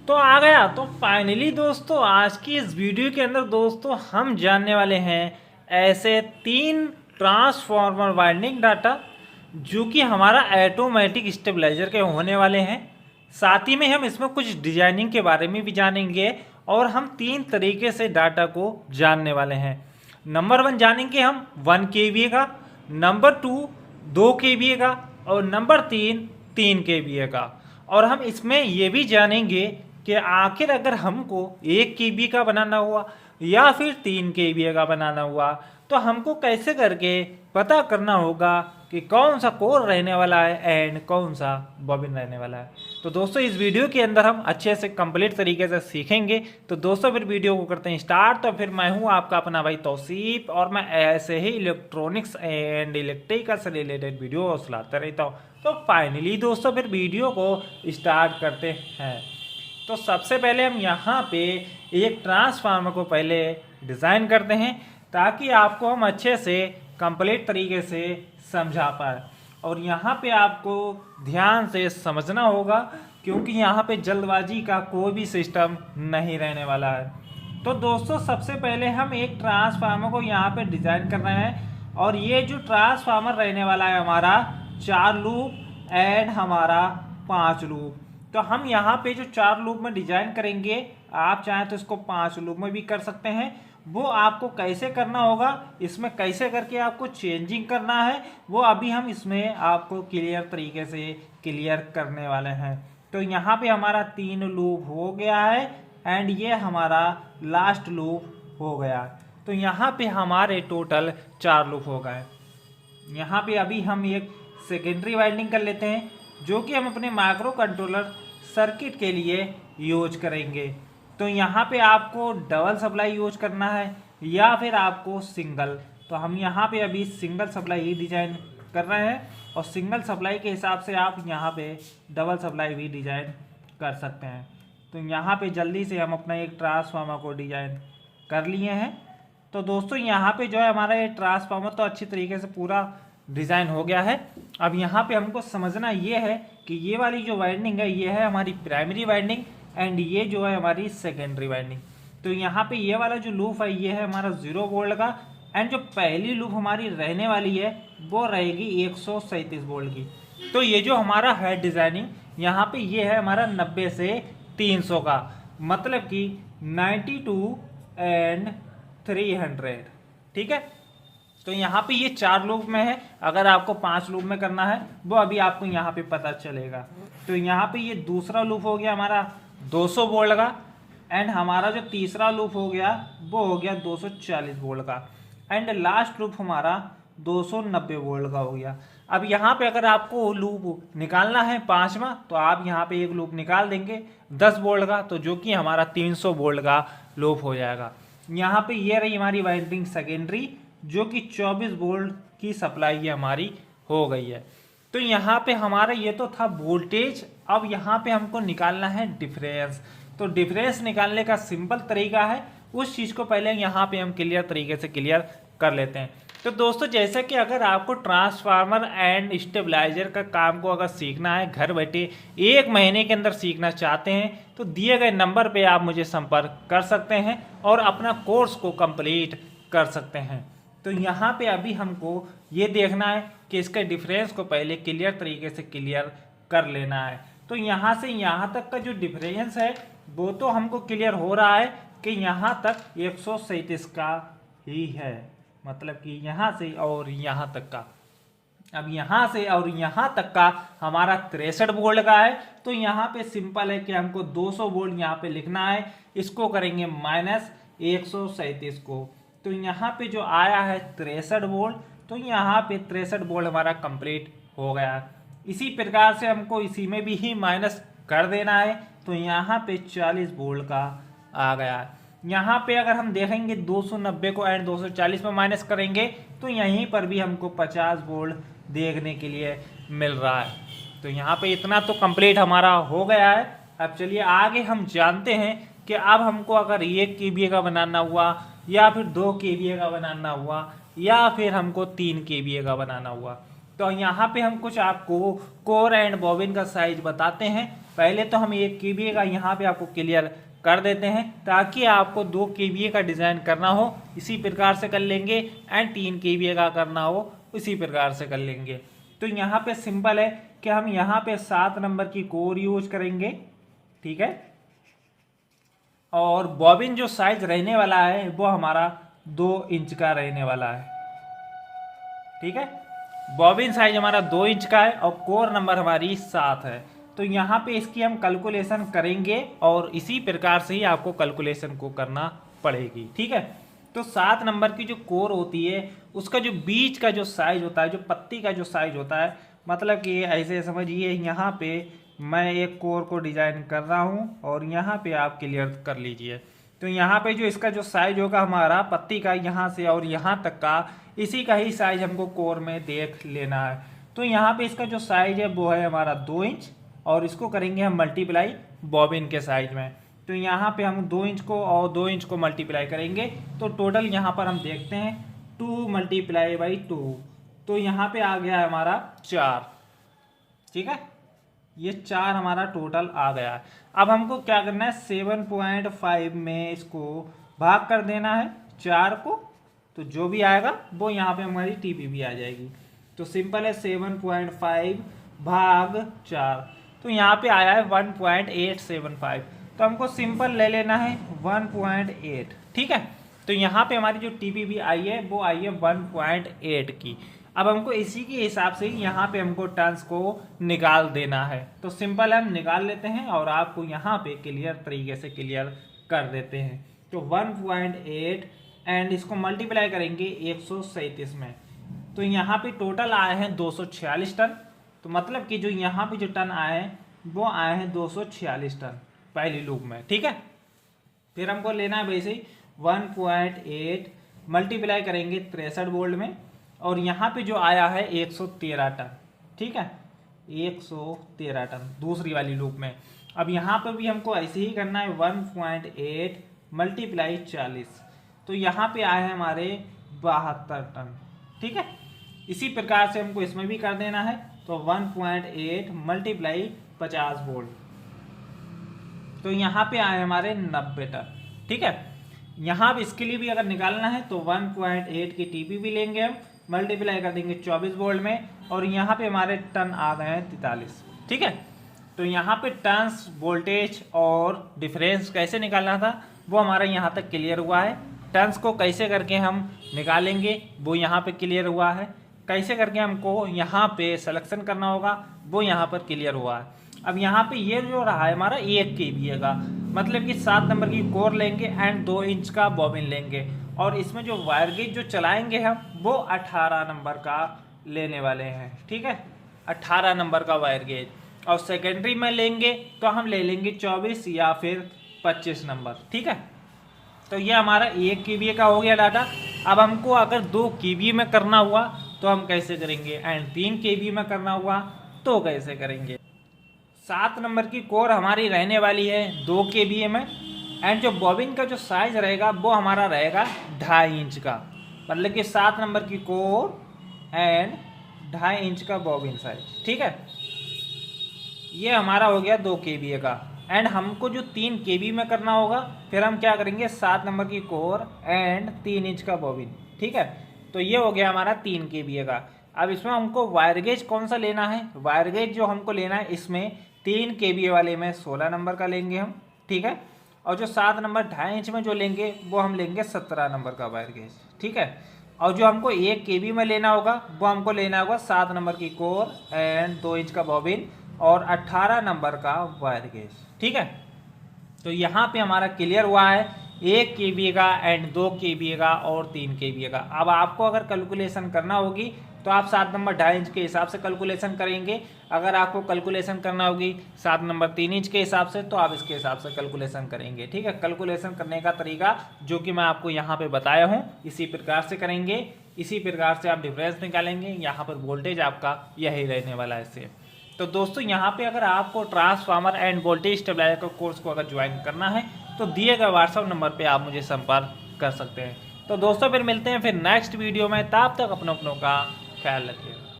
तो आ गया। तो फाइनली दोस्तों आज की इस वीडियो के अंदर दोस्तों हम जानने वाले हैं ऐसे 3 ट्रांसफार्मर वाइंडिंग डाटा जो कि हमारा ऑटोमेटिक स्टेबलाइजर के होने वाले हैं। साथ ही में हम इसमें कुछ डिजाइनिंग के बारे में भी जानेंगे और हम 3 तरीके से डाटा को जानने वाले हैं। नंबर 1 जानेंगे हम 1 kVA का, नंबर 2 2 kVA का और नंबर 3 kVA का। और हम इसमें ये भी जानेंगे कि आखिर अगर हमको 1 kVA का बनाना हुआ या फिर 3 kVA का बनाना हुआ तो हमको कैसे करके पता करना होगा कि कौन सा कोर रहने वाला है एंड कौन सा बॉबिन रहने वाला है। तो दोस्तों इस वीडियो के अंदर हम अच्छे से कंप्लीट तरीके से सीखेंगे। तो दोस्तों फिर वीडियो को करते हैं स्टार्ट। तो फिर मैं हूं आपका अपना भाई तौसीफ और मैं ऐसे ही इलेक्ट्रॉनिक्स एंड इलेक्ट्रिकल से रिलेटेड वीडियो लाता रहता हूं। तो फाइनली दोस्तों फिर वीडियो को स्टार्ट करते हैं। तो सबसे पहले हम यहाँ पे एक ट्रांसफार्मर को पहले डिज़ाइन करते हैं ताकि आपको हम अच्छे से कंप्लीट तरीके से समझा पाए। और यहाँ पे आपको ध्यान से समझना होगा क्योंकि यहाँ पे जल्दबाजी का कोई भी सिस्टम नहीं रहने वाला है। तो दोस्तों सबसे पहले हम एक ट्रांसफार्मर को यहाँ पे डिज़ाइन कर रहे हैं और ये जो ट्रांसफार्मर रहने वाला है हमारा 4 लूप एंड हमारा 5 लूप। तो हम यहाँ पे जो 4 लूप में डिजाइन करेंगे, आप चाहें तो इसको 5 लूप में भी कर सकते हैं। वो आपको कैसे करना होगा, इसमें कैसे करके आपको चेंजिंग करना है, वो अभी हम इसमें आपको क्लियर तरीके से क्लियर करने वाले हैं। तो यहाँ पे हमारा 3 लूप हो गया है एंड ये हमारा लास्ट लूप हो गया। तो यहाँ पे हमारे टोटल 4 लूप हो गए। यहाँ पे अभी हम एक सेकेंडरी वाइंडिंग कर लेते हैं जो कि हम अपने माइक्रो कंट्रोलर सर्किट के लिए यूज करेंगे। तो यहाँ पे आपको डबल सप्लाई यूज करना है या फिर आपको सिंगल। तो हम यहाँ पे अभी सिंगल सप्लाई ही डिजाइन कर रहे हैं और सिंगल सप्लाई के हिसाब से आप यहाँ पे डबल सप्लाई भी डिजाइन कर सकते हैं। तो यहाँ पे जल्दी से हम अपना एक ट्रांसफार्मर को डिजाइन कर लिए हैं। तो दोस्तों यहाँ पे जो है हमारा ये ट्रांसफार्मर तो अच्छी तरीके से पूरा डिज़ाइन हो गया है। अब यहाँ पे हमको समझना ये है कि ये वाली जो वाइंडिंग है ये है हमारी प्राइमरी वाइंडिंग एंड ये जो है हमारी सेकेंडरी वाइंडिंग। तो यहाँ पे ये वाला जो लूप है ये है हमारा 0 वोल्ट का एंड जो पहली लूप हमारी रहने वाली है वो रहेगी 137 वोल्ट की। तो ये जो हमारा है डिज़ाइनिंग यहाँ पे ये है हमारा 90 से 300 का, मतलब कि 92 एंड 300। ठीक है। तो यहाँ पे ये 4 लूप में है, अगर आपको 5 लूप में करना है वो अभी आपको यहाँ पे पता चलेगा। तो यहाँ पे ये दूसरा लूप हो गया हमारा 200 वोल्ट का एंड हमारा जो तीसरा लूप हो गया वो हो गया 240 वोल्ट का एंड लास्ट लूप हमारा 290 वोल्ट का हो गया। अब यहाँ पे अगर आपको लूप निकालना है 5वां तो आप यहाँ पे एक लूप निकाल देंगे 10 वोल्ट का, तो जो कि हमारा 300 वोल्ट का लूप हो जाएगा। यहाँ पे ये रही हमारी वाइंडिंग सेकेंडरी जो कि 24 वोल्ट की सप्लाई हमारी हो गई है। तो यहाँ पे हमारा ये तो था वोल्टेज। अब यहाँ पे हमको निकालना है डिफरेंस। तो डिफरेंस निकालने का सिंपल तरीका है, उस चीज़ को पहले यहाँ पे हम क्लियर तरीके से क्लियर कर लेते हैं। तो दोस्तों जैसे कि अगर आपको ट्रांसफार्मर एंड स्टेबलाइजर का काम को अगर सीखना है घर बैठे 1 महीने के अंदर सीखना चाहते हैं तो दिए गए नंबर पे आप मुझे संपर्क कर सकते हैं और अपना कोर्स को कंप्लीट कर सकते हैं। तो यहाँ पे अभी हमको ये देखना है कि इसके डिफरेंस को पहले क्लियर तरीके से क्लियर कर लेना है। तो यहाँ से यहाँ तक का जो डिफरेंस है वो तो हमको क्लियर हो रहा है कि यहाँ तक 137 का ही है, मतलब कि यहाँ से और यहाँ तक का। अब यहाँ से और यहाँ तक का हमारा 63 वोल्ट का है। तो यहाँ पे सिंपल है कि हमको 200 वोल्ट यहाँ पे लिखना है, इसको करेंगे माइनस 137 को। तो यहाँ पे जो आया है 63 वोल्ट, तो यहाँ पे 63 वोल्ट हमारा कंप्लीट हो गया। इसी प्रकार से हमको इसी में भी ही माइनस कर देना है। तो यहाँ पे 40 वोल्ट का आ गया। यहाँ पे अगर हम देखेंगे 290 को एंड 240 में माइनस करेंगे तो यहीं पर भी हमको 50 वोल्ट देखने के लिए मिल रहा है। तो यहाँ पे इतना तो कंप्लीट हमारा हो गया है। अब चलिए आगे हम जानते हैं कि अब हमको अगर 1 kVA का बनाना हुआ या फिर 2 kVA का बनाना हुआ या फिर हमको 3 kVA का बनाना हुआ। तो यहाँ पे हम कुछ आपको कोर एंड बॉबिन का साइज बताते हैं पहले तो हम 1 kVA का यहाँ पे आपको क्लियर कर देते हैं ताकि आपको 2 kVA का डिज़ाइन करना हो इसी प्रकार से कर लेंगे, एंड 3 kVA का करना हो इसी प्रकार से कर लेंगे। तो यहाँ पे सिंपल है कि हम यहाँ पे 7 नंबर की कोर यूज करेंगे, ठीक है। और बॉबिन जो साइज रहने वाला है वो हमारा 2 इंच का रहने वाला है, ठीक है। बॉबिन साइज हमारा 2 इंच का है और कोर नंबर हमारी 7 है। तो यहाँ पे इसकी हम कैलकुलेशन करेंगे और इसी प्रकार से ही आपको कैलकुलेशन को करना पड़ेगी, ठीक है। तो 7 नंबर की जो कोर होती है उसका जो बीच का जो साइज होता है, जो पत्ती का जो साइज होता है, मतलब कि ऐसे समझिए यहाँ पे मैं एक कोर को डिजाइन कर रहा हूँ और यहाँ पे आप क्लियर कर लीजिए। तो यहाँ पे जो इसका जो साइज होगा हमारा पत्ती का यहाँ से और यहाँ तक का, इसी का ही साइज हमको कोर में देख लेना है। तो यहाँ पे इसका जो साइज है वो है हमारा 2 इंच और इसको करेंगे हम मल्टीप्लाई बॉबिन के साइज में। तो यहाँ पे हम 2 इंच को और 2 इंच को मल्टीप्लाई करेंगे तो टोटल यहाँ पर हम देखते हैं 2 × 2, तो यहाँ पे आ गया है हमारा 4, ठीक है। ये 4 हमारा टोटल आ गया है। अब हमको क्या करना है, 7.5 में इसको भाग कर देना है 4 को, तो जो भी आएगा वो यहाँ पे हमारी TPB आ जाएगी। तो सिंपल है 7.5 भाग 4, तो यहाँ पे आया है 1.875। तो हमको सिंपल ले लेना है 1.8, ठीक है। तो यहाँ पे हमारी जो TPB आई है वो आई है 1.8 की। अब हमको इसी के हिसाब से यहाँ पे हमको टर्न्स को निकाल देना है। तो सिंपल हम निकाल लेते हैं और आपको यहाँ पे क्लियर तरीके से क्लियर कर देते हैं। तो 1.8 एंड इसको मल्टीप्लाई करेंगे 137 में, तो यहाँ पे टोटल आए हैं 246 टन। तो मतलब कि जो यहाँ पे जो टन आए हैं वो आए हैं 246 टन पहली लूप में, ठीक है। फिर हमको लेना है वैसे ही 1.8 मल्टीप्लाई करेंगे 63 वोल्ट में और यहाँ पे जो आया है 113 टन, ठीक है, 113 टन दूसरी वाली लूप में। अब यहाँ पे भी हमको ऐसे ही करना है 1.8 मल्टीप्लाई 40, तो यहाँ पे आए हैं हमारे 72 टन, ठीक है। इसी प्रकार से हमको इसमें भी कर देना है, तो 1.8 मल्टीप्लाई 50 वोल्ट, तो यहाँ पे आए हमारे 90 टन, ठीक है। यहाँ भी इसके लिए भी अगर निकालना है तो 1.8 की TPB लेंगे हम, मल्टीप्लाई कर देंगे 24 वोल्ट में और यहाँ पे हमारे टन आ गए हैं 43, ठीक है। तो यहाँ पे टर्न्स वोल्टेज और डिफरेंस कैसे निकालना था वो हमारा यहाँ तक क्लियर हुआ है। टर्न्स को कैसे करके हम निकालेंगे वो यहाँ पे क्लियर हुआ है। कैसे करके हमको यहाँ पे सिलेक्शन करना होगा वो यहाँ पर क्लियर हुआ है। अब यहाँ पे ये जो रहा है हमारा 1 kVA का, मतलब कि 7 नंबर की कोर लेंगे एंड 2 इंच का बॉबिन लेंगे और इसमें जो वायर गेज जो चलाएंगे हम वो 18 नंबर का लेने वाले हैं, ठीक है, 18 नंबर का वायर गेज। और सेकेंडरी में लेंगे तो हम ले लेंगे 24 या फिर 25 नंबर, ठीक है। तो ये हमारा 1 kVA का हो गया डाटा। अब हमको अगर 2 kVA में करना हुआ तो हम कैसे करेंगे, एंड 3 kVA में करना हुआ तो कैसे करेंगे। 7 नंबर की कोर हमारी रहने वाली है 2 kVA में एंड जो बॉबिन का जो साइज रहेगा वो हमारा रहेगा 2.5 इंच का, मतलब कि 7 नंबर की कोर एंड 2.5 इंच का बॉबिन साइज, ठीक है। ये हमारा हो गया 2 kVA का एंड हमको जो 3 kVA में करना होगा फिर हम क्या करेंगे 7 नंबर की कोर एंड 3 इंच का बॉबिन, ठीक है। तो ये हो गया हमारा 3 kVA का। अब इसमें हमको वायर गेज कौन सा लेना है, वायर गेज जो हमको लेना है इसमें 3 kVA वाले में 16 नंबर का लेंगे हम, ठीक है। और जो 7 नंबर 2.5 इंच में जो लेंगे वो हम लेंगे 17 नंबर का वायर गेज, ठीक है। और जो हमको 1 kVA में लेना होगा वो हमको लेना होगा 7 नंबर की कोर एंड 2 इंच का बॉबिन और 18 नंबर का वायर गेज, ठीक है। तो यहाँ पे हमारा क्लियर हुआ है 1 kVA का एंड 2 kVA का और 3 kVA का। अब आपको अगर कैलकुलेशन करना होगी तो आप 7 नंबर 2.5 इंच के हिसाब से कैलकुलेशन करेंगे। अगर आपको कैलकुलेशन करना होगी 7 नंबर 3 इंच के हिसाब से तो आप इसके हिसाब से कैलकुलेशन करेंगे, ठीक है। कैलकुलेशन करने का तरीका जो कि मैं आपको यहाँ पे बताया हूँ इसी प्रकार से करेंगे, इसी प्रकार से आप डिफरेंस निकालेंगे। यहाँ पर वोल्टेज आपका यही रहने वाला है इससे। तो दोस्तों यहाँ पे अगर आपको ट्रांसफार्मर एंड वोल्टेज स्टेबलाइजर का कोर्स को अगर ज्वाइन करना है तो दिए गए व्हाट्सएप नंबर पे आप मुझे संपर्क कर सकते हैं। तो दोस्तों फिर मिलते हैं फिर नेक्स्ट वीडियो में, तब तक अपनों का ख्याल रखिए।